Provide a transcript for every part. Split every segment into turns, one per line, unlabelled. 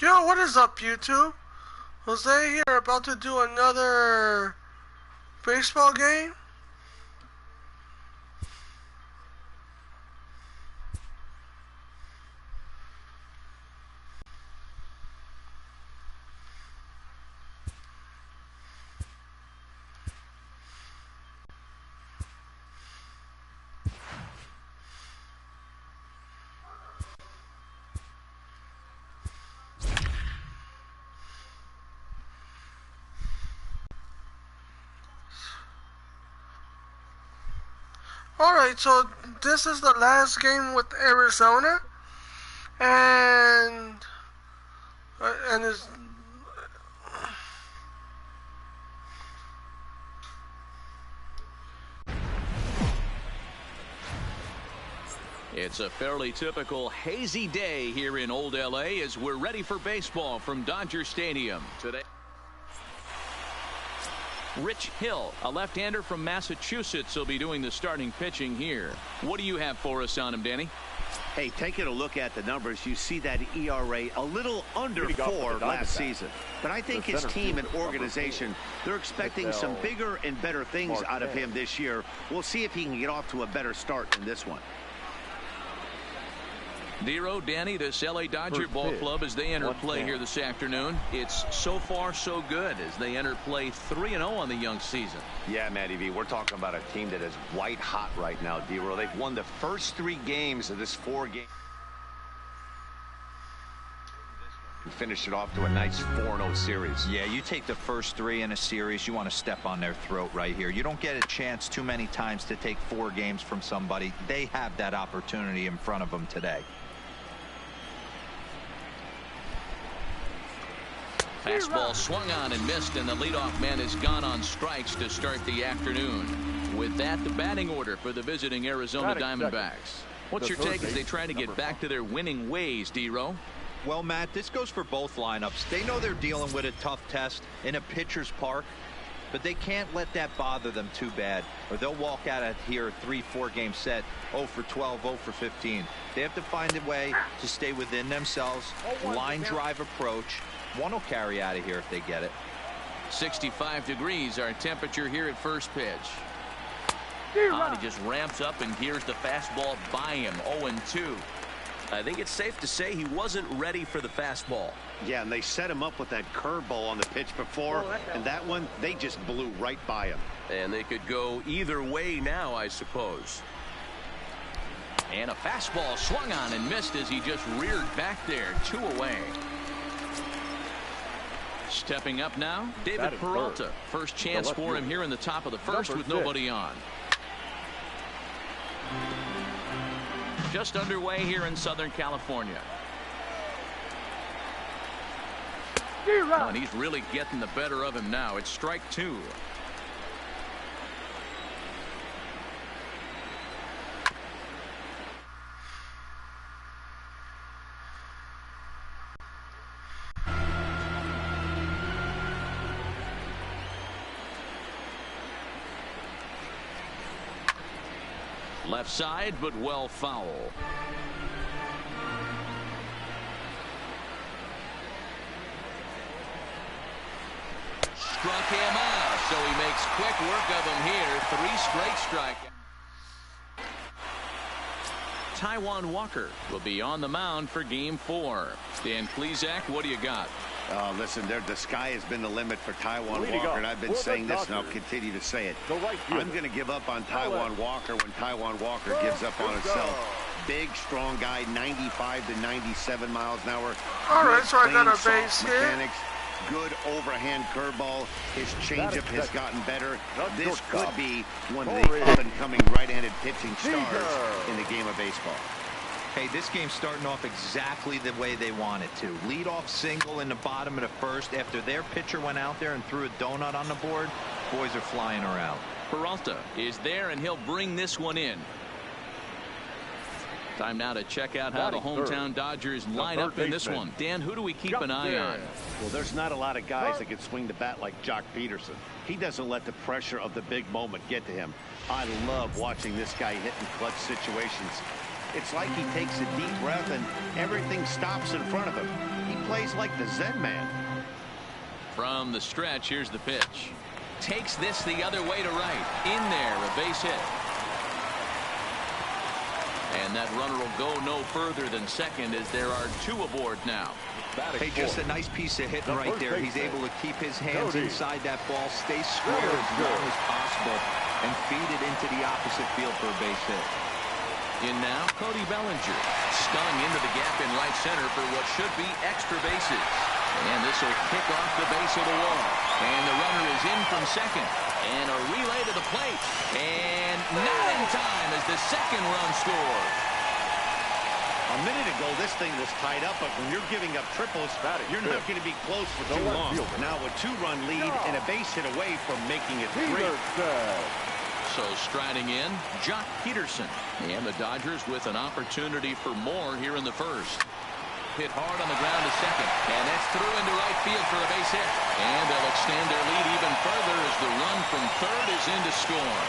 Yo, what is up, YouTube? Jose here, about to do another baseball game. Alright, so this is the last game with Arizona, and it's
It's a fairly typical hazy day here in Old LA as we're ready for baseball from Dodger Stadium today. Rich Hill, a left-hander from Massachusetts, will be doing the starting pitching here. What do you have for us on him, Danny?
Hey, taking a look at the numbers, you see that ERA a little under 4 last season. But I think his team and organization, they're expecting some bigger and better things out of him this year. We'll see if he can get off to a better start in this one.
Dero, Danny, this LA Dodger ball club as they enter play here this afternoon. It's so far so good as they enter play 3-0 on the young season.
Yeah, Matty V, we're talking about a team that is white hot right now, Dero. They've won the first 3 games of this 4-game. Finished it off to a nice 4-0 series.
Yeah, you take the first 3 in a series, you want to step on their throat right here. You don't get a chance too many times to take 4 games from somebody. They have that opportunity in front of them today.
Fastball swung on and missed, and the leadoff man has gone on strikes to start the afternoon. With that, the batting order for the visiting Arizona Diamondbacks. What's your take as they try to get back to their winning ways, Dero?
Well, Matt, this goes for both lineups. They know they're dealing with a tough test in a pitcher's park, but they can't let that bother them too bad, or they'll walk out of here a 3-4 game set 0 for 12, 0 for 15. They have to find a way to stay within themselves, line drive approach. One will carry out of here if they get it.
65 degrees our temperature here at first pitch. He just ramps up and gears the fastball by him. 0-2. I think it's safe to say he wasn't ready for the fastball.
Yeah, and they set him up with that curveball on the pitch before, and that one, they just blew right by him.
And they could go either way now, I suppose. And a fastball swung on and missed as he just reared back there. 2 away. Stepping up now, David Peralta. First chance for him here in the top of the first with nobody on. Just underway here in Southern California. And he's really getting the better of him now. It's strike 2. Left side, but well foul. Struck him out, so he makes quick work of him here. 3 straight strikeouts. Taijuan Walker will be on the mound for game 4. Dan Plesac, what do you got?
Listen, the sky has been the limit for Taijuan Walker, and I've been saying this, and I'll continue to say it. I'm going to give up on Taijuan Walker when Taijuan Walker gives up on himself. Big, strong guy, 95 to 97 miles an hour.
all right. So I got a base hit.
Mechanics, good overhand curveball. His changeup has gotten better. This could be one of the up-and-coming right-handed pitching stars in the game of baseball.
Hey, this game's starting off exactly the way they want it to. Lead-off single in the bottom of the first after their pitcher went out there and threw a donut on the board. Boys are flying around.
Peralta is there, and he'll bring this one in. Time now to check out how the hometown Dodgers line up in this one. Dan, who do we keep an eye on?
Well, there's not a lot of guys that can swing the bat like Jock Peterson. He doesn't let the pressure of the big moment get to him. I love watching this guy hit in clutch situations. It's like he takes a deep breath and everything stops in front of him. He plays like the Zen man.
From the stretch, here's the pitch. Takes this the other way to right. In there, a base hit. And that runner will go no further than second as there are 2 aboard now.
Hey, just a nice piece of hitting right there. He's able to keep his hands inside that ball, stay square as long as possible, and feed it into the opposite field for a base hit.
In now, Cody Bellinger. Stung into the gap in right center for what should be extra bases. And this will kick off the base of the wall. And the runner is in from second. And a relay to the plate. And not in time as the second run scores.
A minute ago, this thing was tied up, but when you're giving up triples, you're not going to be close for too long. Now a 2-run lead and a base hit away from making it 3.
So striding in, Jock Peterson. And the Dodgers with an opportunity for more here in the first. Hit hard on the ground to second. And that's through into right field for a base hit. And they'll extend their lead even further as the run from third is in to score.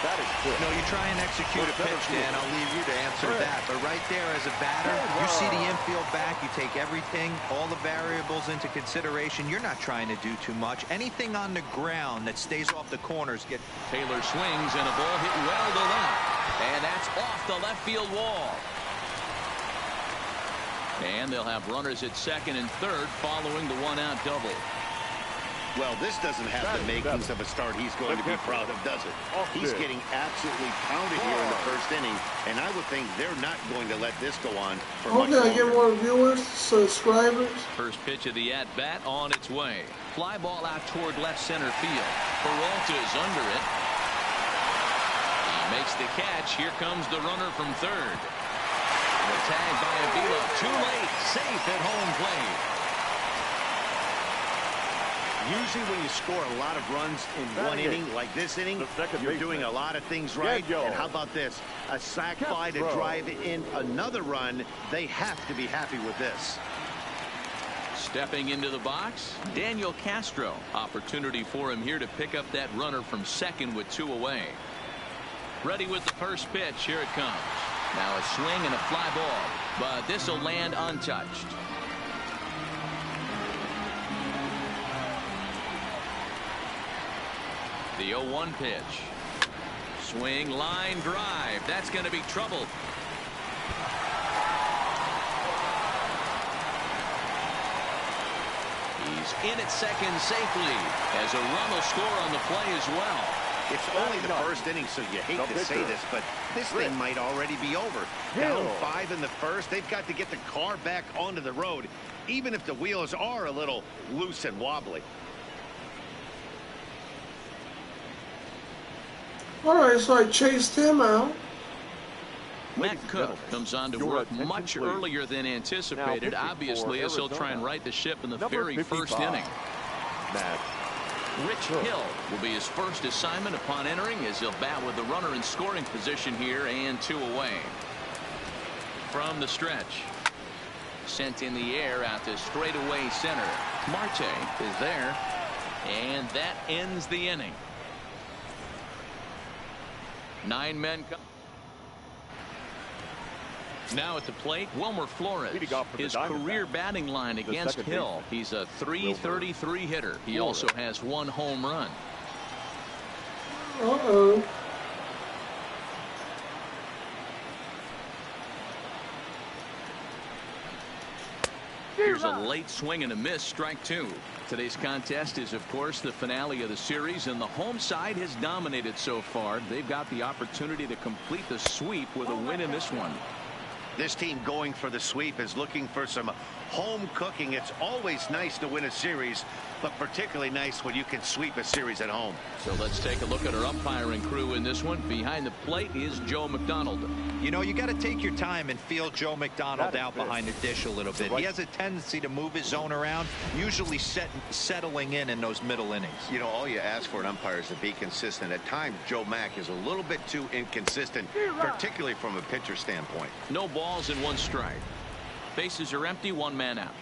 That is good. No, you try and execute a pitch, Dan. I'll leave you to answer that. But right there as a batter, you see the infield back. You take everything, all the variables into consideration. You're not trying to do too much. Anything on the ground that stays off the corners get.
Taylor swings and a ball hit well to left. And that's off the left field wall. And they'll have runners at second and third following the 1-out double.
Well, this doesn't have the makings of a start he's going to be proud of, does it? He's getting absolutely pounded here in the first inning, and I would think they're not going to let this go on for much longer.
I get more viewers, subscribers.
First pitch of the at-bat on its way. Fly ball out toward left center field. Peralta's under it. He makes the catch. Here comes the runner from third. The tag by Avila. Too late. Safe at home plate.
Usually when you score a lot of runs in one inning, like this inning, you're doing a lot of things right. And how about this? A sac fly to drive in another run. They have to be happy with this.
Stepping into the box, Daniel Castro. Opportunity for him here to pick up that runner from second with 2 away. Ready with the first pitch. Here it comes. Now a swing and a fly ball, but this will land untouched. The 0-1 pitch. Swing, line drive. That's going to be trouble. He's in at second safely as a run will score on the play as well.
It's only the first inning, so you hate to say this, but this thing might already be over. Down 5 in the first. They've got to get the car back onto the road, even if the wheels are a little loose and wobbly.
All right, so I chased him out.
Matt Cook comes on to work much earlier than anticipated, obviously, as he'll try and right the ship in the very first inning. Rich Hill will be his first assignment upon entering as he'll bat with the runner in scoring position here and 2 away. From the stretch. Sent in the air out to straightaway center. Marte is there. And that ends the inning. 9 men come. Now at the plate, Wilmer Flores. His career batting line against Hill. He's a .333 hitter. He also has 1 home run.
Uh-oh.
Here's a late swing and a miss, strike 2. Today's contest is, of course, the finale of the series, and the home side has dominated so far. They've got the opportunity to complete the sweep with a win in this one.
This team going for the sweep is looking for some home cooking. It's always nice to win a series, but particularly nice when you can sweep a series at home.
So let's take a look at our umpiring crew in this one. Behind the plate is Joe McDonald.
You know, you got to take your time and feel Joe McDonald out behind the dish a little bit. He has a tendency to move his zone around, usually settling in those middle innings.
You know, all you ask for an umpire is to be consistent. At times, Joe Mack is a little bit too inconsistent, particularly from a pitcher standpoint.
No balls and 1 strike. Bases are empty, 1 man out.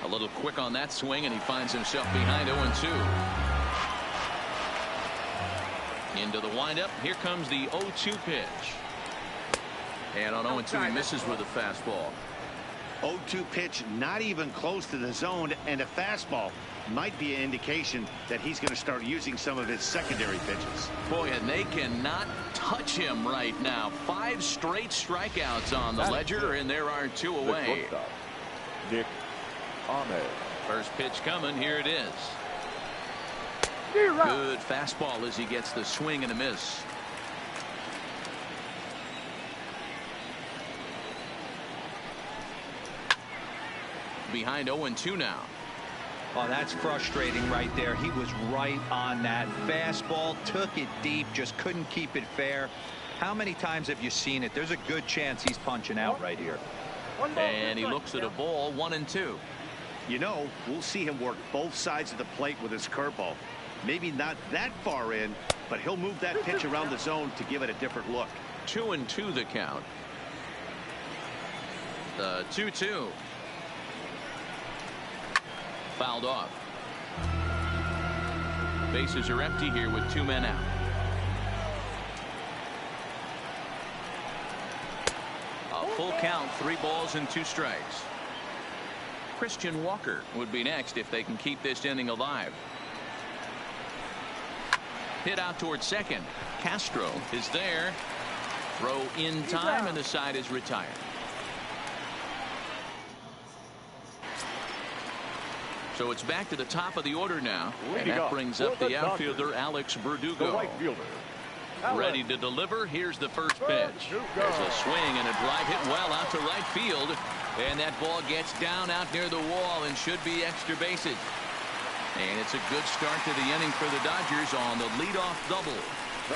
A little quick on that swing, and he finds himself behind 0-2. Into the windup. Here comes the 0-2 pitch. And on 0-2, he misses with a fastball.
0-2 pitch, not even close to the zone, and a fastball might be an indication that he's going to start using some of his secondary pitches.
Boy, and they cannot touch him right now. 5 straight strikeouts on the ledger, and there are 2 away. First pitch coming. Here it is. Good fastball as he gets the swing and a miss. Behind 0-2 now.
Oh, that's frustrating right there. He was right on that fastball, took it deep, just couldn't keep it fair. How many times have you seen it? There's a good chance he's punching out right here.
And he looks at a ball. 1-2.
You know, we'll see him work both sides of the plate with his curveball. Maybe not that far in, but he'll move that pitch around the zone to give it a different look.
2-2 the count. The 2-2. Fouled off. Bases are empty here with 2 men out. A full count, 3 balls and 2 strikes. Christian Walker would be next if they can keep this inning alive. Hit out towards second. Castro is there. Throw in time, and the side is retired. So it's back to the top of the order now, and that brings up the outfielder Alex Verdugo. Ready to deliver. Here's the first pitch. There's a swing and a drive hit well out to right field, and that ball gets down out near the wall and should be extra bases. And it's a good start to the inning for the Dodgers on the leadoff double.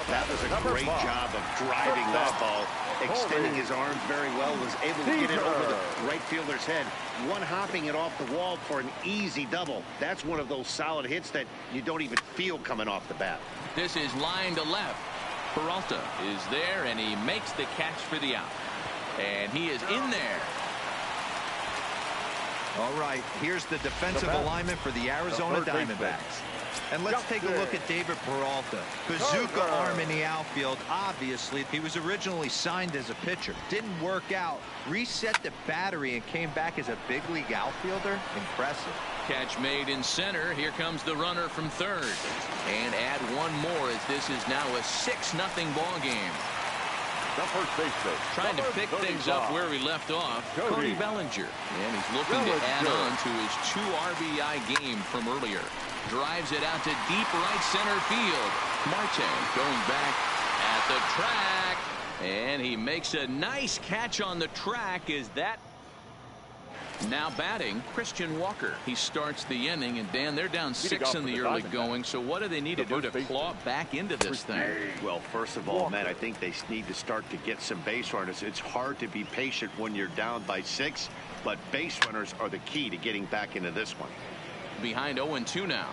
That was a great job of driving that ball, extending his arms very well, was able to get it over the right fielder's head, one hopping it off the wall for an easy double. That's one of those solid hits that you don't even feel coming off the bat.
This is line to left. Peralta is there, and he makes the catch for the out. And he is in there.
All right, here's the defensive alignment for the Arizona Diamondbacks. And let's take a look at David Peralta. Bazooka arm in the outfield. Obviously, he was originally signed as a pitcher. Didn't work out. Reset the battery and came back as a big league outfielder. Impressive.
Catch made in center. Here comes the runner from third. And add one more as this is now a 6-0 ball game. Trying to pick things up where he left off, Cody Bellinger. And he's looking to add on to his 2 RBI game from earlier. Drives it out to deep right center field. Marte going back at the track. And he makes a nice catch on the track. Is that now batting Christian Walker? He starts the inning, and Dan, they're down 6 in the early going. So what do they need to do to claw back into this thing?
Well, first of all, Matt, I think they need to start to get some base runners. It's hard to be patient when you're down by 6, but base runners are the key to getting back into this one.
Behind 0-2 now.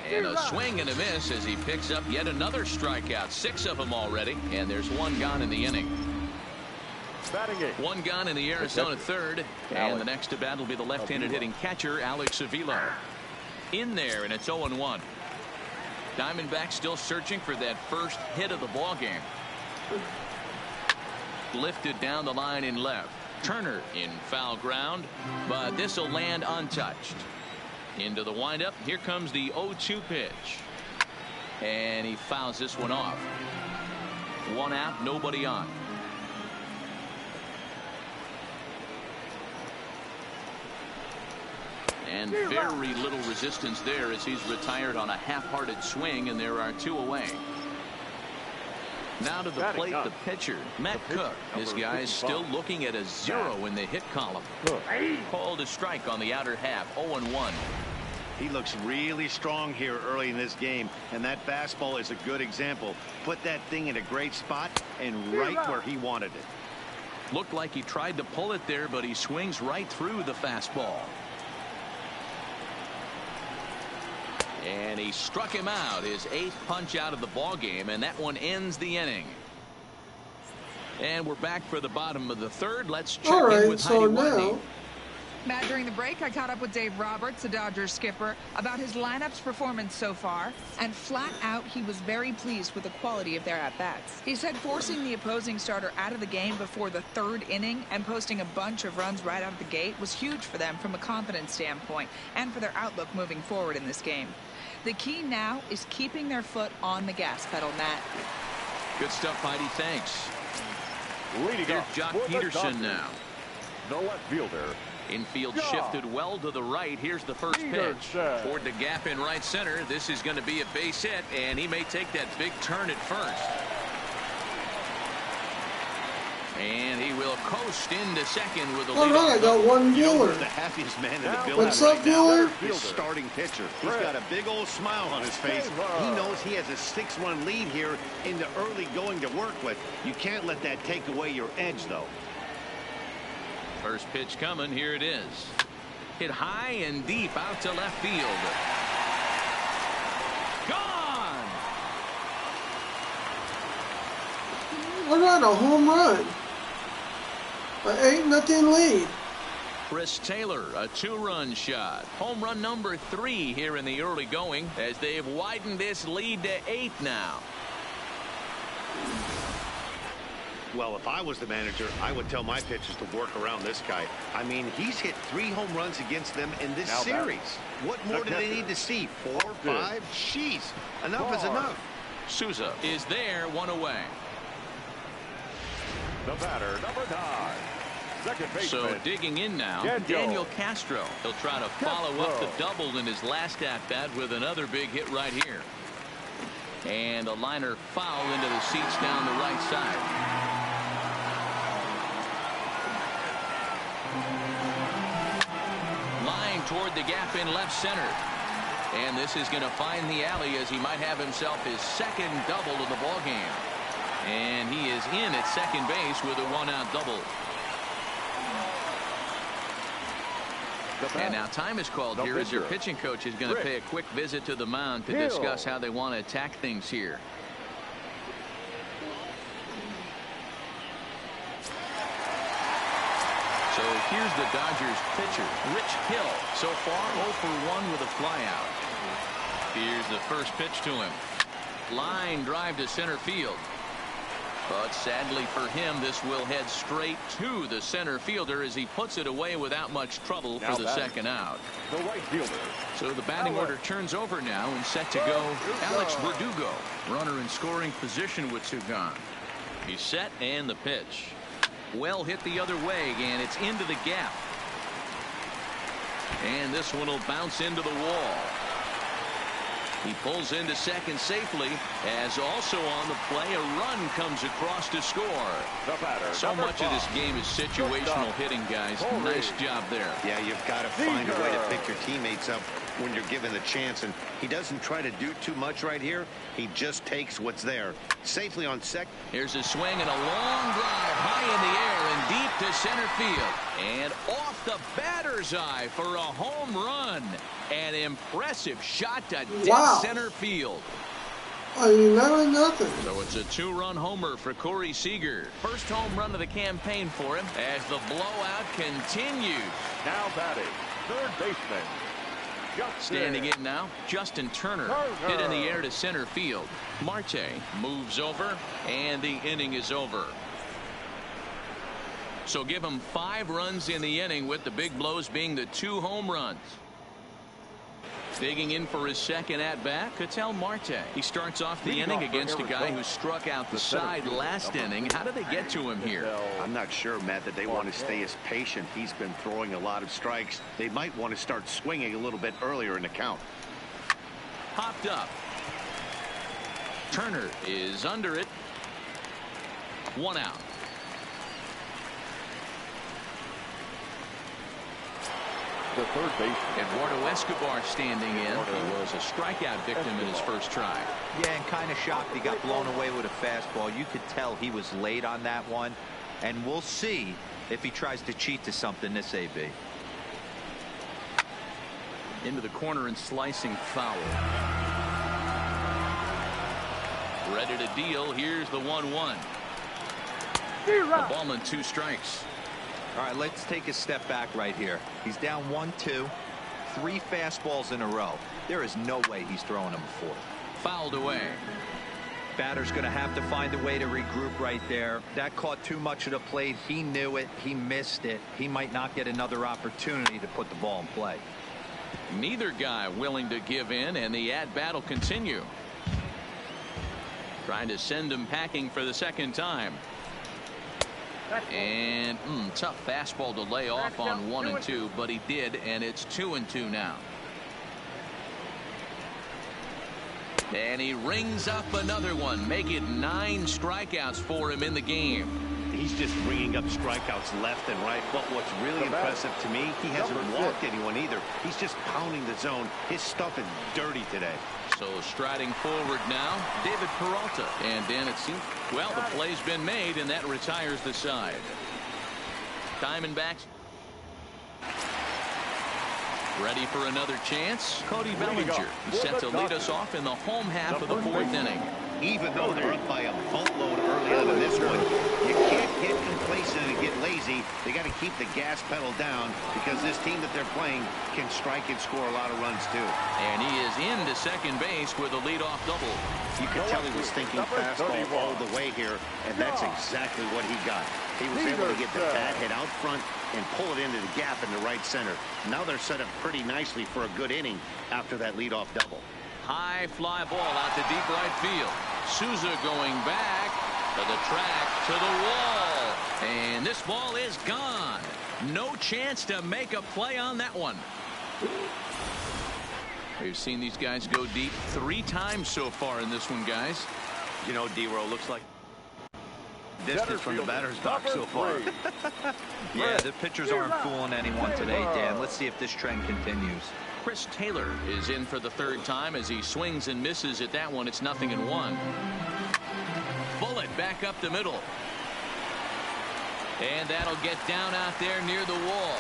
And a swing and a miss as he picks up yet another strikeout. 6 of them already, and there's 1 gone in the inning. 1 gone in the Arizona third, and the next to bat will be the left-handed hitting catcher Alex Avila. In there, and it's 0-1. Diamondbacks still searching for that first hit of the ball game. Lifted down the line in left. Turner in foul ground, but this will land untouched. Into the windup. Here comes the 0-2 pitch, and he fouls this one off. 1 out, nobody on. And very little resistance there as he's retired on a half-hearted swing, and there are 2 away. Now to the plate, the pitcher, Matt Cook. This guy's still looking at a 0 in the hit column. Called a strike on the outer half. 0-1.
He looks really strong here early in this game, and that fastball is a good example. Put that thing in a great spot and right where he wanted it.
Looked like he tried to pull it there, but he swings right through the fastball. And he struck him out, his 8th punch out of the ball game, and that one ends the inning. And we're back for the bottom of the third. Let's check
All right,
in with
so
Heidi
now.
Whitney.
Matt, during the break, I caught up with Dave Roberts, the Dodgers skipper, about his lineup's performance so far, and flat out, he was very pleased with the quality of their at-bats. He said forcing the opposing starter out of the game before the third inning and posting a bunch of runs right out of the gate was huge for them from a confidence standpoint and for their outlook moving forward in this game. The key now is keeping their foot on the gas pedal, Matt.
Good stuff, Heidi. Thanks.
Leading
Here's
off
Jock
for the
Peterson
Dodgers,
now.
the left fielder.
Infield
Jock
shifted well to the right. Here's the first pitch.
Peterson.
Toward the gap in right center. This is going to be a base hit, and he may take that big turn at first. And he will coast into second with a
All
lead.
right, I got one
You know
viewer.
who's the happiest man in the
Now,
building
What's up,
right now?
viewer?
His starting pitcher. He's got a big old smile on his face. He knows he has a 6-1 lead here in the early going to work with. You can't let that take away your edge, though.
First pitch coming. Here it is. Hit high and deep out to left field. Gone!
I got a home run. An 8-0 lead.
Chris Taylor, a 2-run shot. Home run number 3 here in the early going as they've widened this lead to 8 now.
Well, if I was the manager, I would tell my pitchers to work around this guy. I mean, he's hit 3 home runs against them in this series. What more do they need to see? 4, 5? Jeez, enough is enough.
Souza is there, 1 away.
The batter, number 9. Second baseman.
So digging in now, Daniel Castro. He'll try to follow up the double in his last at-bat with another big hit right here. And a liner foul into the seats down the right side. Line toward the gap in left center. And this is going to find the alley as he might have himself his second double of the ballgame. And he is in at second base with a 1-out double. And now time is called here as your pitching coach is going to pay a quick visit to the mound to discuss how they want to attack things here. So here's the Dodgers pitcher, Rich Hill. So far 0 for 1 with a flyout. Here's the first pitch to him. Line drive to center field. But sadly for him, this will head straight to the center fielder as he puts it away without much trouble for the second out.
The right fielder.
So the batting order turns over now and set to go Alex Verdugo. Runner in scoring position with 2 gone. He's set and the pitch. Well hit the other way and it's into the gap. And this one will bounce into the wall. He pulls into second safely as also on the play a run comes across to score.
The batter,
so much of this game is situational hitting, guys. Nice job there.
Yeah, you've got to find a way to pick your teammates up when you're given the chance, and he doesn't try to do too much right here. He just takes what's there. Safely on second.
Here's a swing and a long drive high in the air and deep to center field. And off the batter's eye for a home run. An impressive shot to dead center field.
I mean, 9-0.
So it's a 2-run homer for Corey Seager. First home run of the campaign for him as the blowout continues.
Now batting, third baseman.
Standing in now, Justin Turner. Hit in the air to center field. Marte moves over, and the inning is over. So give him 5 runs in the inning, with the big blows being the 2 home runs. Digging in for his second at-bat, Ketel Marte. He starts off the inning against a guy who struck out the side last inning. How did they get to him here?
I'm not sure, Matt, that they want to stay as patient. He's been throwing a lot of strikes. They might want to start swinging a little bit earlier in the count.
Popped up. Turner is under it. 1 out.
The third baseman.
Eduardo Escobar standing in. He was a strikeout victim in his first try.
Yeah, and kind of shocked he got blown away with a fastball. You could tell he was late on that one. And we'll see if he tries to cheat to something this AB.
Into the corner and slicing foul. Ready to deal. Here's the 1-1. A ball and 2 strikes.
All right, let's take a step back right here. He's down 1-2, 3 fastballs in a row. There is no way he's throwing him a 4th.
Fouled away.
Batter's going to have to find a way to regroup right there. That caught too much of the plate. He knew it. He missed it. He might not get another opportunity to put the ball in play.
Neither guy willing to give in, and the at-bat will continue. Trying to send him packing for the second time. And tough fastball to lay off on 1-2, but he did, and it's 2-2 now. And he rings up another one, make it 9 strikeouts for him in the game.
He's just ringing up strikeouts left and right. But what's really impressive to me, he hasn't walked anyone either. He's just pounding the zone. His stuff is dirty today.
So striding forward now, David Peralta. And then it seems, well, the play's been made, and that retires the side. Diamondbacks ready for another chance. Cody Bellinger set to lead us off in the home half of the 4th inning.
Even though they're up by a boatload early on in this one, you can't get complacent and get lazy. They got to keep the gas pedal down because this team that they're playing can strike and score a lot of runs too.
And he is into second base with a leadoff double.
You could tell he was thinking fastball all the way here, and that's exactly what he got. He was able to get the bat hit out front and pull it into the gap in the right center. Now they're set up pretty nicely for a good inning after that leadoff double.
High fly ball out to deep right field. Souza going back to the track, to the wall. And this ball is gone. No chance to make a play on that one. We've seen these guys go deep 3 times so far in this one, guys.
You know, D-Row looks like distance from the batter's box so far.
Yeah, the pitchers aren't fooling anyone today, Dan. Let's see if this trend continues.
Chris Taylor is in for the 3rd time as he swings and misses at that one. It's 0-1. Bullet back up the middle. And that'll get down out there near the wall.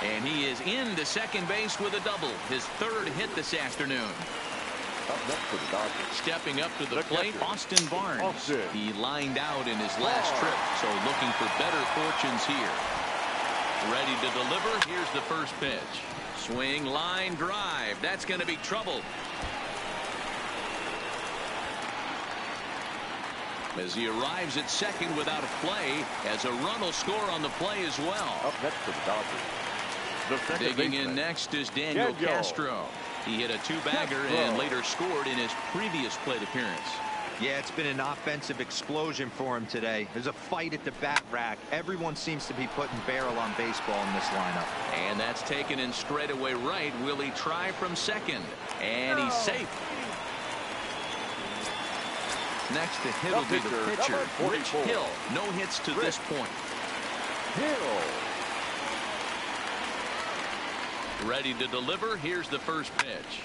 And he is into second base with a double. His 3rd hit this afternoon.
Up next for the Dodgers.
Stepping up to the plate, Austin Barnes. He lined out in his last trip, so looking for better fortunes here. Ready to deliver. Here's the first pitch. Swing, line, drive. That's going to be trouble. As he arrives at second without a play, as a run will score on the play as well.
Up next for the Dodgers.
Digging in next is Daniel Castro. He hit a 2-bagger and later scored in his previous plate appearance.
Yeah, it's been an offensive explosion for him today. There's a fight at the bat rack. Everyone seems to be putting barrel on baseball in this lineup.
And that's taken in straightaway right. Will he try from second? And he's safe. Next to hit will be the pitcher, Rich Hill. No hits to this point.
Hill.
Ready to deliver. Here's the first pitch.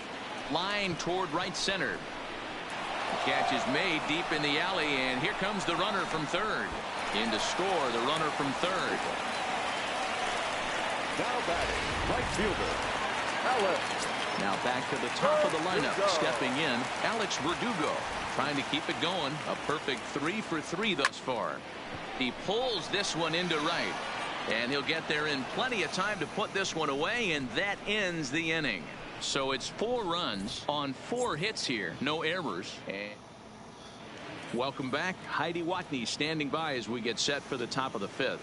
Line toward right center. The catch is made deep in the alley, and here comes the runner from third. In to score, the runner from third.
Now batting, right fielder, Alex.
Now back to the top of the lineup. Stepping in, Alex Verdugo. Trying to keep it going. A perfect 3 for 3 thus far. He pulls this one into right. And he'll get there in plenty of time to put this one away, and that ends the inning. So it's 4 runs on 4 hits here. No errors. And welcome back. Heidi Watney standing by as we get set for the top of the 5th.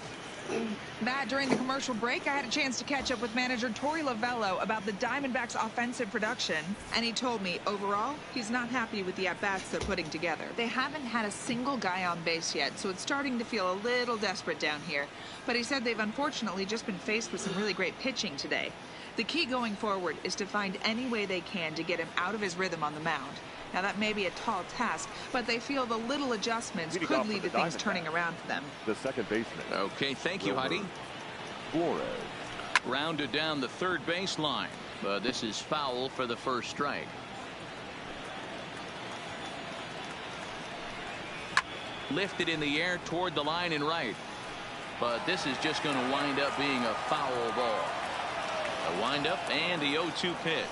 Matt, during the commercial break, I had a chance to catch up with manager Torey Lovello about the Diamondbacks' offensive production, and he told me, overall, he's not happy with the at-bats they're putting together. They haven't had a single guy on base yet, so it's starting to feel a little desperate down here. But he said they've unfortunately just been faced with some really great pitching today. The key going forward is to find any way they can to get him out of his rhythm on the mound. Now, that may be a tall task, but they feel the little adjustments could lead to things turning around for them.
The second baseman.
Okay, thank you, Heidi.
Flores.
Rounded down the third baseline, but this is foul for the first strike. Lifted in the air toward the line and right, but this is just going to wind up being a foul ball. A windup and the 0-2 pitch.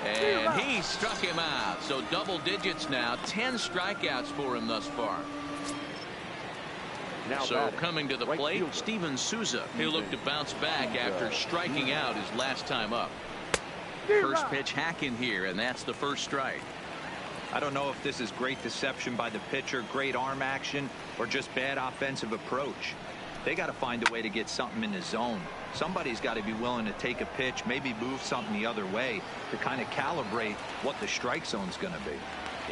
And he struck him out. So double digits now. 10 strikeouts for him thus far. So coming to the plate, Steven Souza. He'll look to bounce back after striking out his last time up. First pitch hack in here, and that's the first strike.
I don't know if this is great deception by the pitcher, great arm action, or just bad offensive approach. They got to find a way to get something in the zone. Somebody's got to be willing to take a pitch, maybe move something the other way to kind of calibrate what the strike zone's going to be.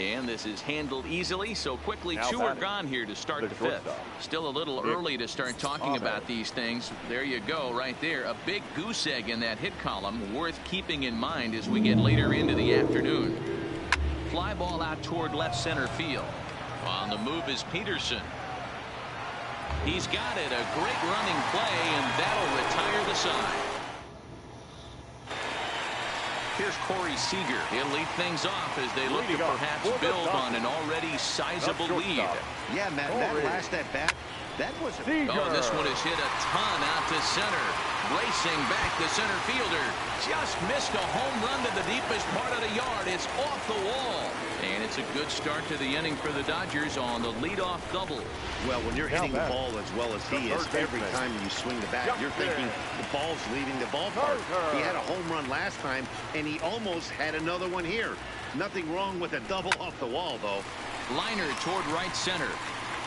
And this is handled easily, so quickly two are gone here to start the fifth. Still a little early to start talking about these things. There you go, right there. A big goose egg in that hit column, worth keeping in mind as we get later into the afternoon. Fly ball out toward left center field. On the move is Peterson. He's got it. A great running play, and that'll retire the side. Here's Corey Seager. He'll lead things off as they look to perhaps build on an already sizable lead.
Yeah, Matt, that last at bat, that was a...
Oh, this one is hit a ton out to center. Racing back, the center fielder just missed a home run to the deepest part of the yard. It's off the wall. And it's a good start to the inning for the Dodgers on the leadoff double.
Well, when you're hitting the ball as well as he is, every time you swing the bat, you're thinking the ball's leaving the ballpark. He had a home run last time, and he almost had another one here. Nothing wrong with a double off the wall, though.
Liner toward right center.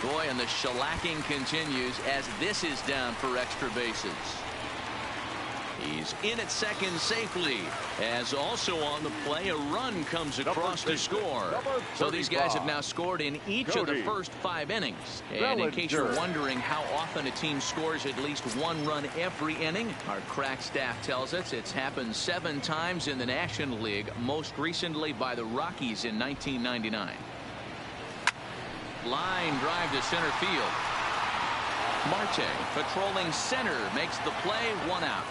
Boy, and the shellacking continues as this is down for extra bases. He's in at second safely, as also on the play a run comes across to score. So these guys have now scored in each of the first 5 innings. And in case you're wondering how often a team scores at least 1 run every inning, our crack staff tells us it's happened 7 times in the National League, most recently by the Rockies in 1999. Line drive to center field. Marte patrolling center makes the play, 1 out.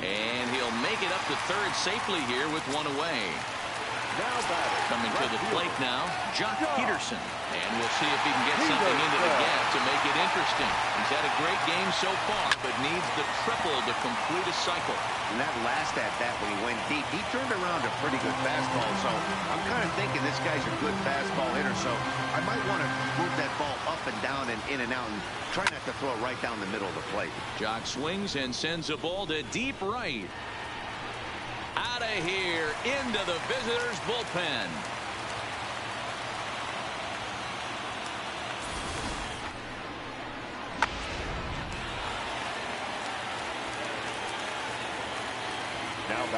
And he'll make it up to third safely here with 1 away. Coming to the plate now, Jock Peterson. And we'll see if he can get something into the gap to make it interesting. He's had a great game so far, but needs the triple to complete a cycle.
And that last at-bat when he went deep, he turned around a pretty good fastball. So I'm kind of thinking this guy's a good fastball hitter. So I might want to move that ball up and down and in and out and try not to throw it right down the middle of the plate.
Jock swings and sends a ball to deep right. Out of here into the visitors' bullpen.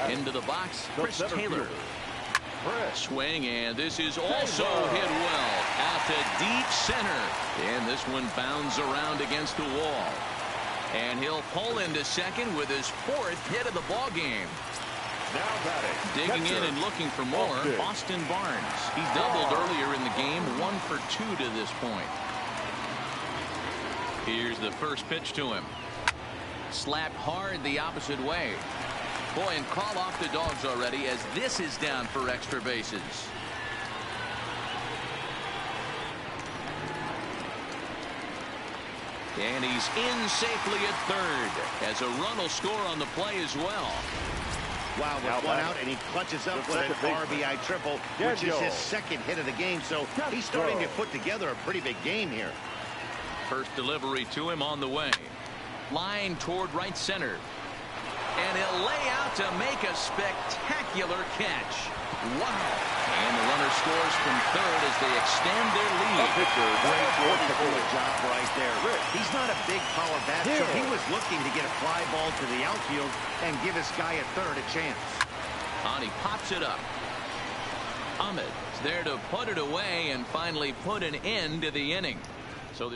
Into the box, Chris Taylor. Swing, and this is also hit well out to deep center. And this one bounds around against the wall. And he'll pull into second with his 4th hit of the ball game. Digging in and looking for more, Austin Barnes. He doubled earlier in the game, 1 for 2 to this point. Here's the first pitch to him. Slapped hard the opposite way. Boy, and call off the Dogs already as this is down for extra bases. And he's in safely at third as a run will score on the play as well.
Wow, with 1 out, and he clutches up with an RBI triple, which is his 2nd hit of the game. So he's starting to put together a pretty big game here.
First delivery to him on the way. Line toward right center. And he'll lay out to make a spectacular catch. Wow. And the runner scores from third as they extend their lead.
Great job right there. He's not a big power bat, so he was looking to get a fly ball to the outfield and give his guy at third a chance.
And he pops it up. Ahmed's there to put it away and finally put an end to the inning. So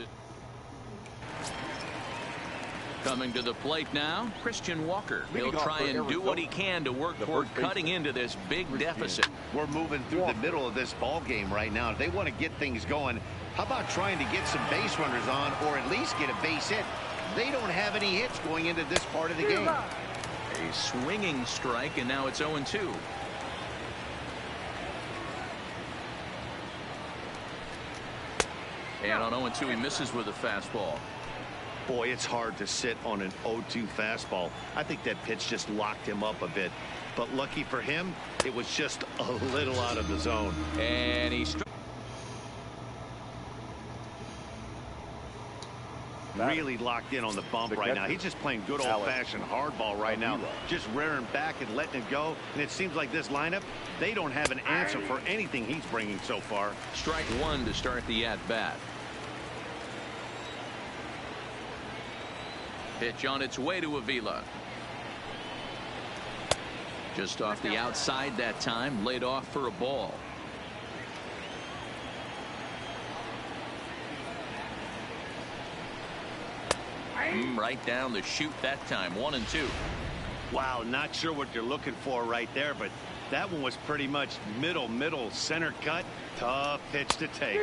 coming to the plate now, Christian Walker. He'll try and do what he can to work toward cutting into this big deficit.
We're moving through the middle of this ball game right now. If they want to get things going, how about trying to get some base runners on or at least get a base hit? They don't have any hits going into this part of the game.
A swinging strike, and now it's 0-2. And on 0-2, he misses with a fastball.
Boy, it's hard to sit on an 0-2 fastball. I think that pitch just locked him up a bit. But lucky for him, it was just a little out of the zone.
And he struck.
really locked in on the bump right now. He's just playing good old-fashioned hardball right now, just rearing back and letting it go. And it seems like this lineup, they don't have an answer for anything he's bringing so far.
Strike one to start the at-bat. Pitch on its way to Avila. Just off the outside that time, laid off for a ball. Right down the chute that time. 1-2.
Wow, not sure what you're looking for right there, but that one was pretty much middle center cut. Tough pitch to take.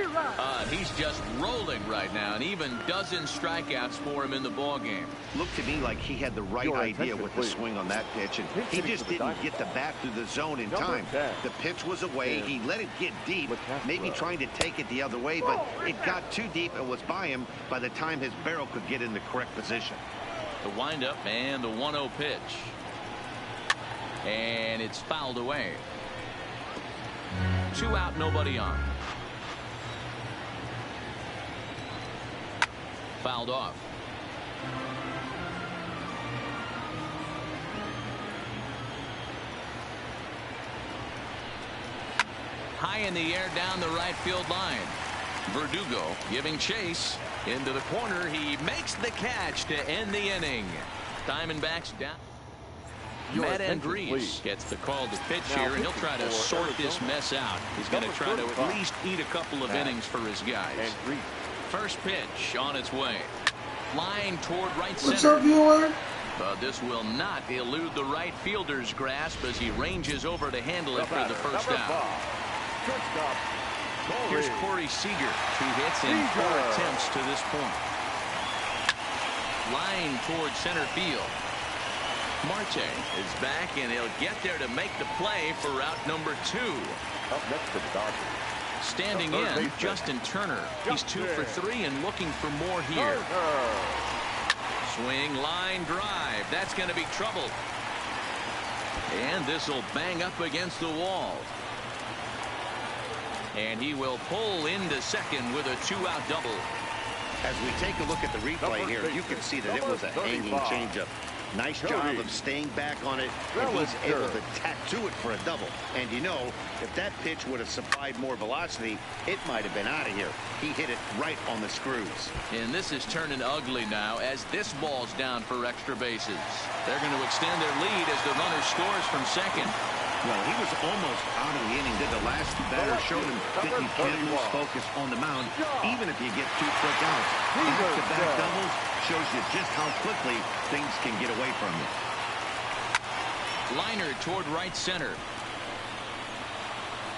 He's just rolling right now, and even dozen strikeouts for him in the ball game.
Looked to me like he had the right idea with the swing on that pitch, and he just didn't get the bat through the zone in time. The pitch was away. He let it get deep, maybe trying to take it the other way, but it got too deep and was by him by the time his barrel could get in the correct position.
The windup and the 1-0 pitch. And it's fouled away. 2 out, nobody on. Fouled off. High in the air down the right field line. Verdugo giving chase into the corner. He makes the catch to end the inning. Diamondbacks down. Matt Andrees gets the call to pitch here, and he'll try to sort this mess out. He's going to try to at least eat a couple of innings for his guys. First pitch on its way. Line toward right center.
What's up, viewer?
But this will not elude the right fielder's grasp as he ranges over to handle it for the first out. Here's Corey Seager. 2 hits in 4 attempts to this point. Line toward center field. Marte is back, and he'll get there to make the play for route number 2.
Up next to the Dodgers.
Standing in, Justin Turner. He's 2 for 3 and looking for more here. Swing, line drive. That's going to be trouble. And this will bang up against the wall. And he will pull into second with a 2-out double.
As we take a look at the replay here, you can see that it was a hanging changeup. Nice job of staying back on it, and he's able to tattoo it for a double. And you know, if that pitch would have supplied more velocity, it might have been out of here. He hit it right on the screws.
And this is turning ugly now as this ball's down for extra bases. They're going to extend their lead as the runner scores from second.
Well, he was almost out of the inning. Did the last batter showed him that you can't lose focus on the mound, even if you get 2 quick outs. Back-to-back doubles shows you just how quickly things can get away from you.
Liner toward right center.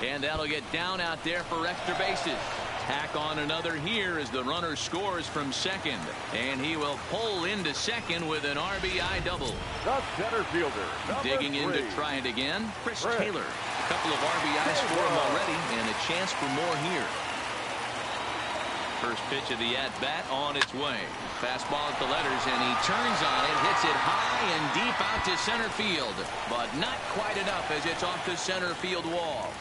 And that'll get down out there for extra bases. Tack on another here as the runner scores from second. And he will pull into second with an RBI double.
The center fielder.
Digging in to try it again. Chris Taylor. A couple of RBIs for him already, and a chance for more here. First pitch of the at-bat on its way. Fastball at the letters, and he turns on it, hits it high and deep out to center field. But not quite enough as it's off the center field wall.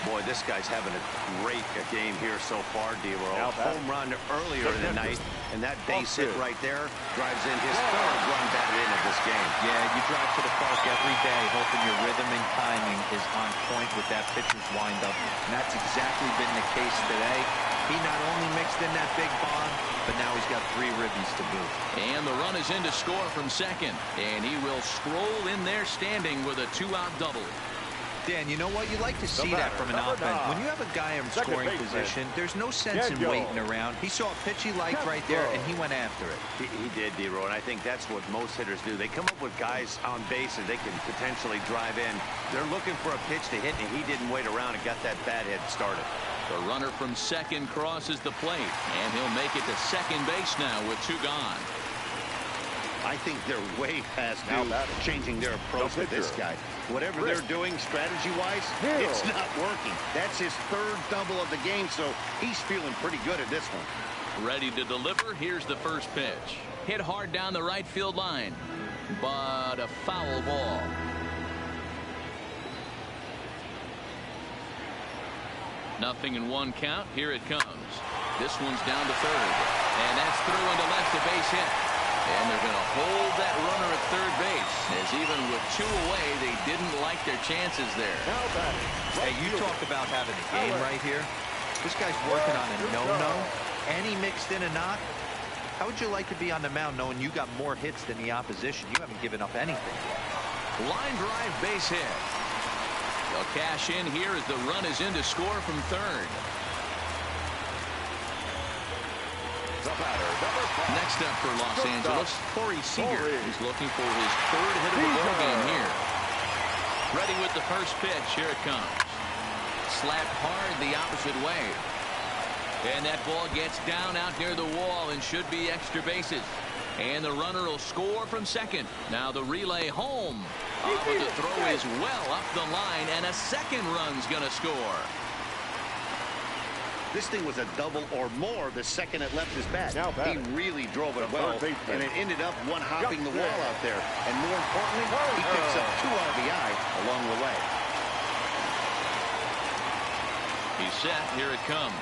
Boy, this guy's having a great game here so far, D-Roll. Home run earlier in the night, and that base hit right there drives in his 3rd run batted in of this game.
Yeah, you drive to the park every day hoping your rhythm and timing is on point with that pitcher's windup, and that's exactly been the case today. He not only mixed in that big bomb, but now he's got 3 ribbies to boot.
And the run is in to score from second, and he will stroll in there standing with a 2-out double.
Dan, you know what? You like to see that from an offense. When you have a guy in scoring position, there's no sense in waiting around. He saw a pitch he liked right there, and he went after it.
He did, D-Roll, and I think that's what most hitters do. They come up with guys on base that they can potentially drive in. They're looking for a pitch to hit, and he didn't wait around and got that bat head started.
The runner from second crosses the plate, and he'll make it to second base now with 2 gone.
I think they're way past changing their approach to this guy. Whatever they're doing strategy-wise, it's not working. That's his 3rd double of the game, so he's feeling pretty good at this one.
Ready to deliver. Here's the first pitch. Hit hard down the right field line, but a foul ball. Nothing in 1 count. Here it comes. This one's down to 3rd. And that's through into left, a base hit. And they're going to hold that runner at third base, as even with 2 away, they didn't like their chances there.
Hey, you talk about having a game right here. This guy's working on a no-no, and he mixed in a knock. How would you like to be on the mound knowing you got more hits than the opposition? You haven't given up anything.
Line drive, base hit. They'll cash in here as the run is in to score from third. Next up for Los Angeles, Corey Seager. He's looking for his 3rd hit of the ball game here. Ready with the first pitch. Here it comes. Slapped hard the opposite way. And that ball gets down out near the wall and should be extra bases. And the runner will score from second. Now the relay home. But the throw is well up the line, and a second run's going to score.
This thing was a double or more the second it left his bat. He really drove it well, and it ended up one-hopping the wall out there. And more importantly, he picks up 2 RBI along the way.
He's set. Here it comes.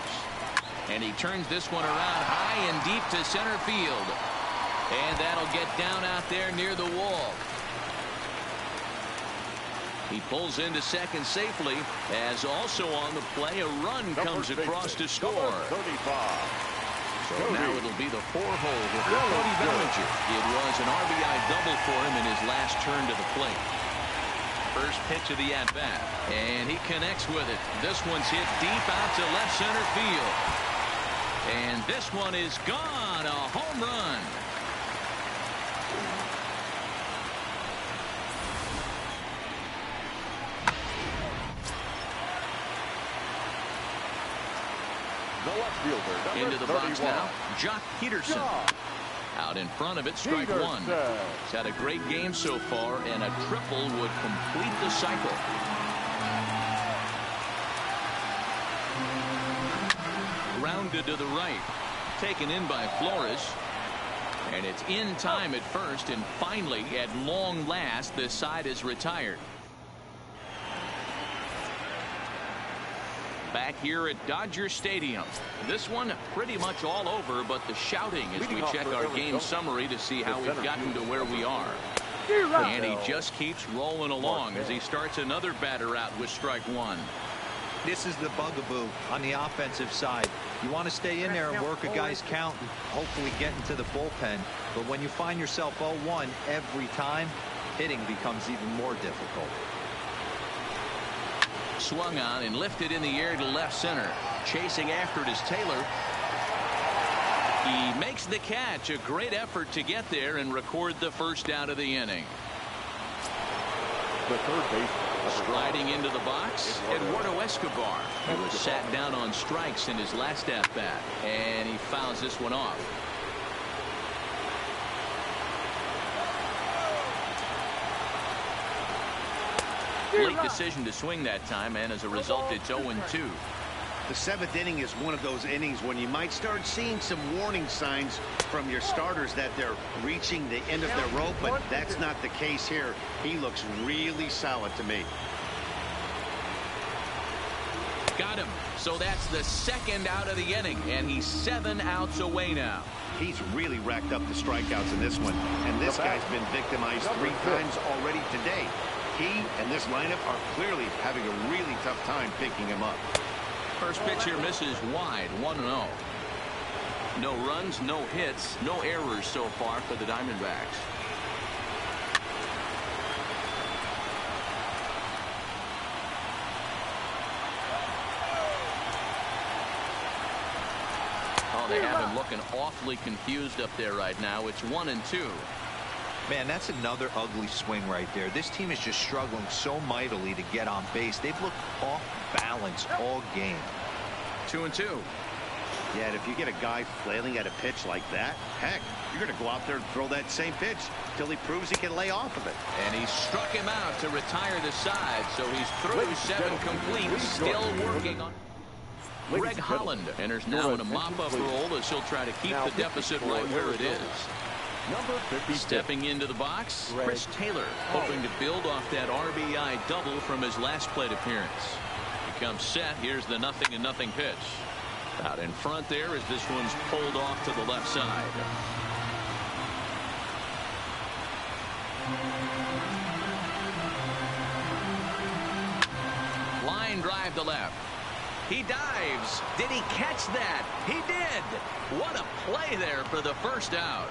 And he turns this one around high and deep to center field. And that'll get down out there near the wall. He pulls into second safely, as also on the play a run comes across to score. So now it'll be the 4-hole with Cody Bellinger. It was an RBI double for him in his last turn to the plate. First pitch of the at-bat, and he connects with it. This one's hit deep out to left center field. And this one is gone, a home run.
The left fielder,
into the
31.
box now, Jock Peterson. Out in front of it, strike one. He's had a great game so far, and a triple would complete the cycle. Grounded to the right. Taken in by Flores. And it's in time at first, and finally, at long last, the side is retired. Back here at Dodger Stadium. This one pretty much all over, but the shouting as we check our game summary to see how we've gotten to where we are. And he just keeps rolling along as he starts another batter out with strike one.
This is the bugaboo on the offensive side. You want to stay in there and work a guy's count and hopefully get into the bullpen. But when you find yourself 0-1 every time, hitting becomes even more difficult.
Swung on and lifted in the air to left center. Chasing after it is Taylor. He makes the catch. A great effort to get there and record the first out of the inning.
The third base.
Sliding into the box, Eduardo Escobar. He was sat down on strikes in his last at-bat, and he fouls this one off. Late decision to swing that time, and as a result, it's 0-2.
The 7th inning is one of those innings when you might start seeing some warning signs from your starters that they're reaching the end of their rope, but that's not the case here. He looks really solid to me.
Got him. So that's the second out of the inning, and he's 7 outs away now.
He's really racked up the strikeouts in this one, and this guy's been victimized 3 times already today. He and this lineup are clearly having a really tough time picking him up.
First pitch here misses wide, 1-0. No runs, no hits, no errors so far for the Diamondbacks. Oh, they have him looking awfully confused up there right now. It's 1-2.
Man, that's another ugly swing right there. This team is just struggling so mightily to get on base. They've looked off balance all game.
2-2.
Yeah, and if you get a guy flailing at a pitch like that, heck, you're going to go out there and throw that same pitch till he proves he can lay off of it.
And he struck him out to retire the side, so he's through 7 complete, still working on. Greg Holland enters now in a mop-up role as he'll try to keep the deficit right where it is. Stepping into the box, Chris Taylor, hoping to build off that RBI double from his last plate appearance. He comes set. Here's the 0-0 pitch. Out in front there as this one's pulled off to the left side. Line drive to left. He dives. Did he catch that? He did. What a play there for the first out.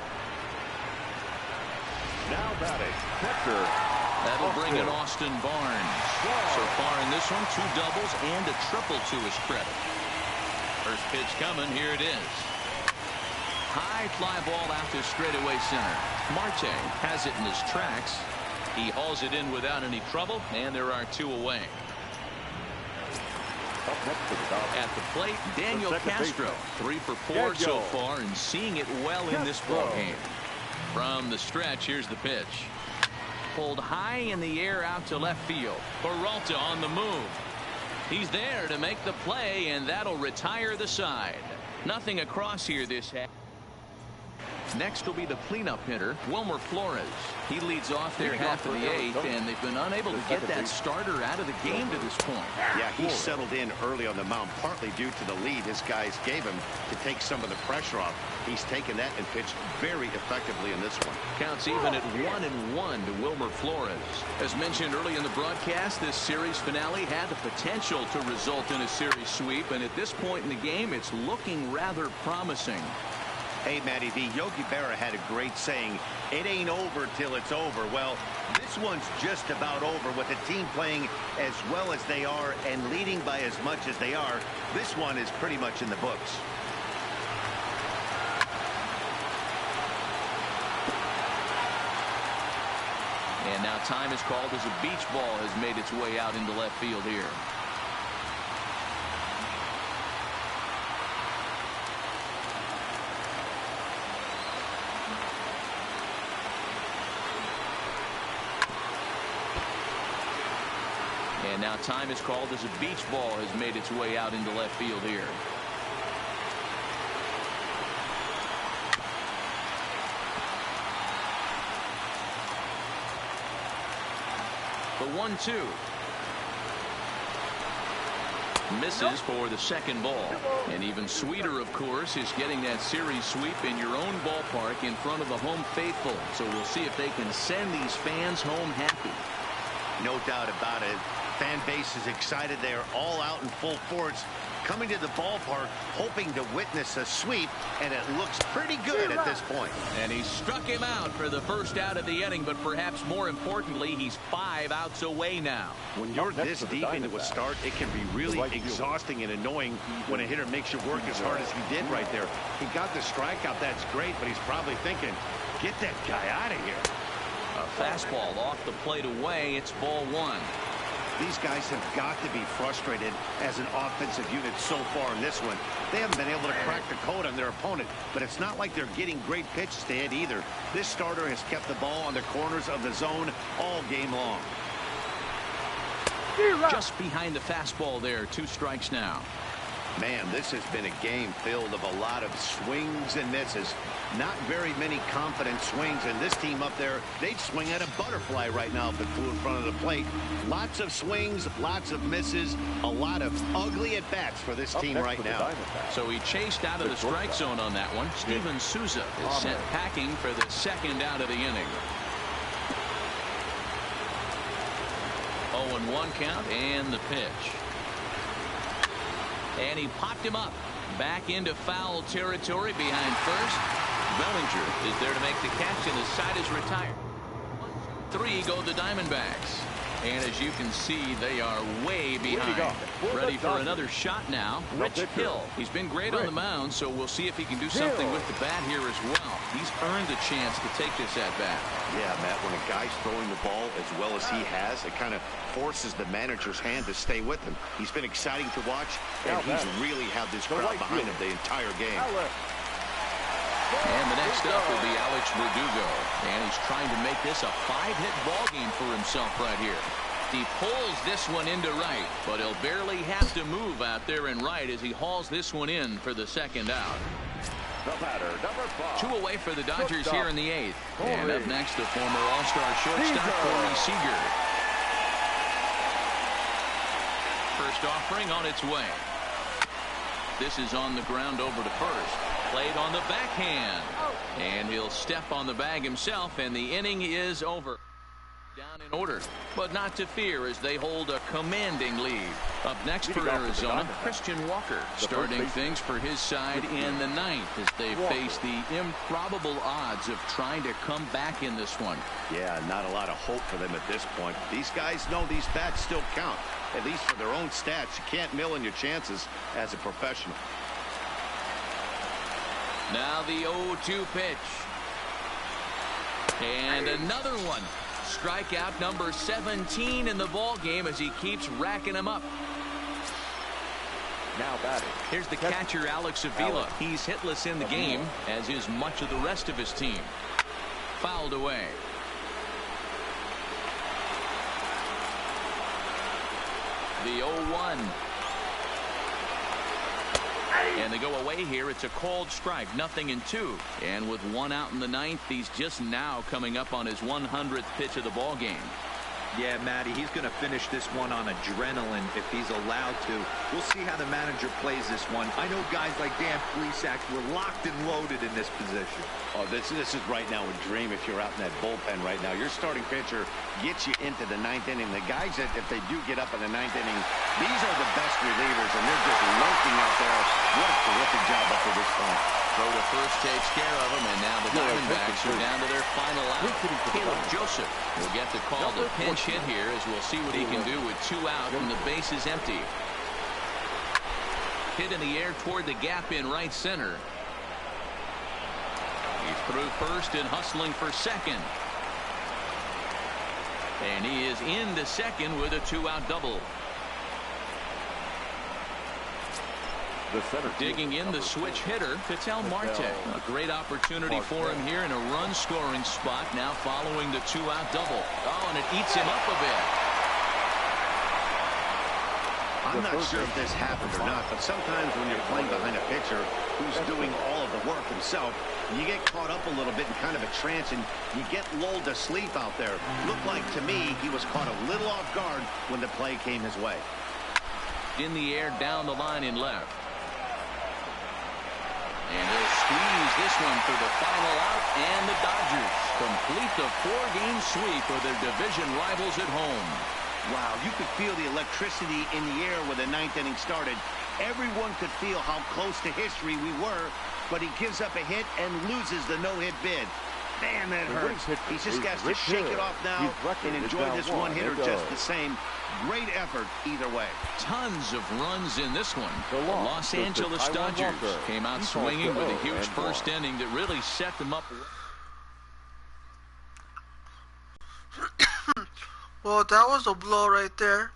Now batting, catcher.
That'll bring in Austin Barnes. So far in this one, 2 doubles and a triple to his credit. First pitch coming. Here it is. High fly ball out to straightaway center. Marte has it in his tracks. He hauls it in without any trouble, and there are 2 away. At the plate, Daniel Castro, 3 for 4 so far, and seeing it well in this ball game. From the stretch, here's the pitch. Pulled high in the air out to left field. Peralta on the move. He's there to make the play, and that'll retire the side. Nothing across here this half. Next will be the cleanup hitter, Wilmer Flores. He leads off their half of the 8th, and they've been unable to get that starter out of the game to this point.
Yeah, he settled in early on the mound, partly due to the lead his guys gave him to take some of the pressure off. He's taken that and pitched very effectively in this one.
Counts even at 1-1 to Wilmer Flores. As mentioned early in the broadcast, this series finale had the potential to result in a series sweep, and at this point in the game, it's looking rather promising.
Hey, Matty V, Yogi Berra had a great saying, it ain't over till it's over. Well, this one's just about over with the team playing as well as they are and leading by as much as they are. This one is pretty much in the books.
And now time is called as a beach ball has made its way out into left field here. And now time is called as a beach ball has made its way out into left field here. The 1-2. Misses for the second ball. And even sweeter, of course, is getting that series sweep in your own ballpark in front of the home faithful. So we'll see if they can send these fans home happy.
No doubt about it. Fan base is excited. They are all out in full force, coming to the ballpark, hoping to witness a sweep, and it looks pretty good at this point.
And he struck him out for the first out of the inning, but perhaps more importantly, he's 5 outs away now.
When you're this deep into a start, it can be really exhausting and annoying when a hitter makes you work as hard as he did right there. He got the strikeout, that's great, but he's probably thinking, get that guy out of here.
A fastball off the plate away. It's ball 1.
These guys have got to be frustrated as an offensive unit so far in this one. They haven't been able to crack the code on their opponent, but it's not like they're getting great pitches to hit either. This starter has kept the ball on the corners of the zone all game long.
Just behind the fastball there. 2 strikes now.
Man, this has been a game filled of a lot of swings and misses. Not very many confident swings, and this team up there, they'd swing at a butterfly right now if it flew in front of the plate. Lots of swings, lots of misses, a lot of ugly at-bats for this team right now.
So he chased out of the strike zone on that one. Steven Souza is sent packing for the second out of the inning. 0-1 count and the pitch. And he popped him up back into foul territory behind first. Bellinger is there to make the catch, and the side is retired. 1-3 go the Diamondbacks. And as you can see, they are way behind. Ready for another shot now. Rich Hill. He's been great on the mound, so we'll see if he can do something with the bat here as well. He's earned a chance to take this at bat.
Yeah, Matt, when a guy's throwing the ball as well as he has, it kind of forces the manager's hand to stay with him. He's been exciting to watch, and he's really had this crowd behind him the entire game.
And the next up will be Alex Verdugo. And he's trying to make this a 5-hit ball game for himself right here. He pulls this one into right, but he'll barely have to move out there in right as he hauls this one in for the second out.
The batter, number 5.
2 away for the Dodgers here in the 8th. And up next, the former All-Star shortstop, Corey Seager. First offering on its way. This is on the ground over to first. Played on the backhand. And he'll step on the bag himself, and the inning is over. Down in order, but not to fear as they hold a commanding lead. Up next for Arizona, Christian Walker starting things for his side in the ninth as they face the improbable odds of trying to come back in this one.
Yeah, not a lot of hope for them at this point. These guys know these bats still count, at least for their own stats. You can't mill in your chances as a professional.
Now the 0-2 pitch. And another one. Strikeout number 17 in the ball game as he keeps racking them up.
Now batting.
Here's the catcher, Alex Avila. He's hitless in the game, as is much of the rest of his team. Fouled away. The 0-1. And they go away here. It's a called strike, 0-2. And with one out in the ninth, he's just now coming up on his 100th pitch of the ball game.
Yeah, Matty, he's going to finish this one on adrenaline if he's allowed to. We'll see how the manager plays this one. I know guys like Dan Plesac were locked and loaded in this position.
Oh, this is right now a dream if you're out in that bullpen right now. Your starting pitcher gets you into the ninth inning. The guys that, if they do get up in the ninth inning, these are the best relievers, and they're just lurking out there. What a terrific job up to this point.
Go to first takes care of him, and now the Diamondbacks are down to their final out. Caleb Joseph will get the call to pinch hit here as we'll see what he can do with 2 out and the base is empty. Hit in the air toward the gap in right center. He's through first and hustling for second. And he is into second with a 2-out double. Digging in the switch hitter, Ketel Marte. A great opportunity for him here in a run-scoring spot now following the 2-out double. Oh, and it eats him up a bit.
I'm not sure if this happened or not, but sometimes when you're playing behind a pitcher who's doing all of the work himself, you get caught up a little bit in kind of a trance and you get lulled to sleep out there. Looked like to me he was caught a little off guard when the play came his way.
In the air down the line in left. And he'll squeeze this one for the final out, and the Dodgers complete the 4-game sweep of their division rivals at home.
Wow, you could feel the electricity in the air when the ninth inning started. Everyone could feel how close to history we were, but he gives up a hit and loses the no-hit bid. Man, that hurts. He just got to shake it off now and enjoy this one-hitter just the same. Great effort either way.
Tons of runs in this one. The Los Angeles Dodgers came out swinging with a huge first inning that really set them up.
Well, that was a blow right there.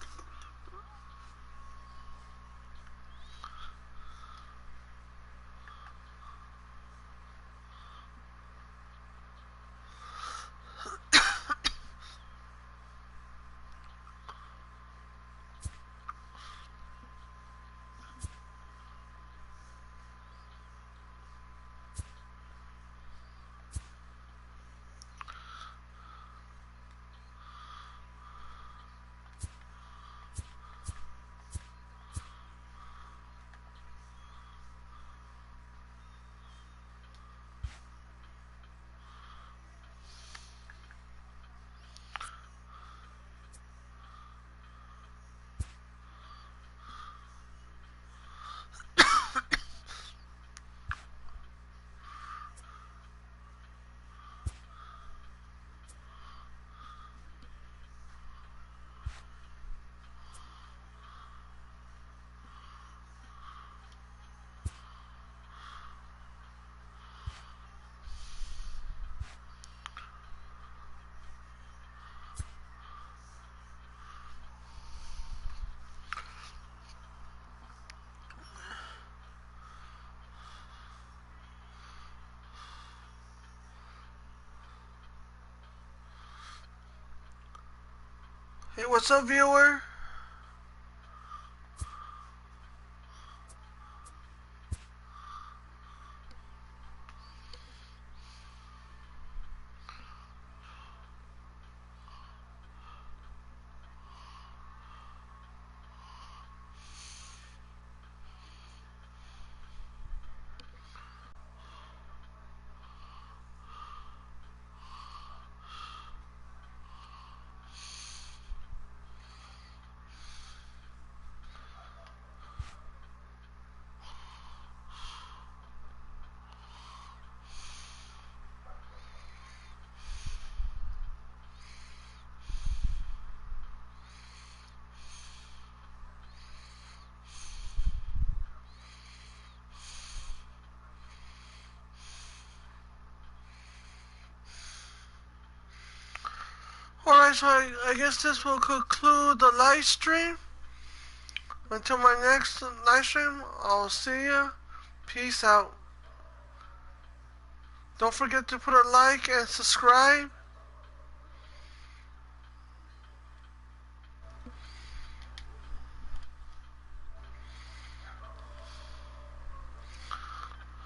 Hey, what's up, viewer? guys, so I guess this will conclude the live stream. Until my next live stream, I'll see you. Peace out. Don't forget to put a like and subscribe.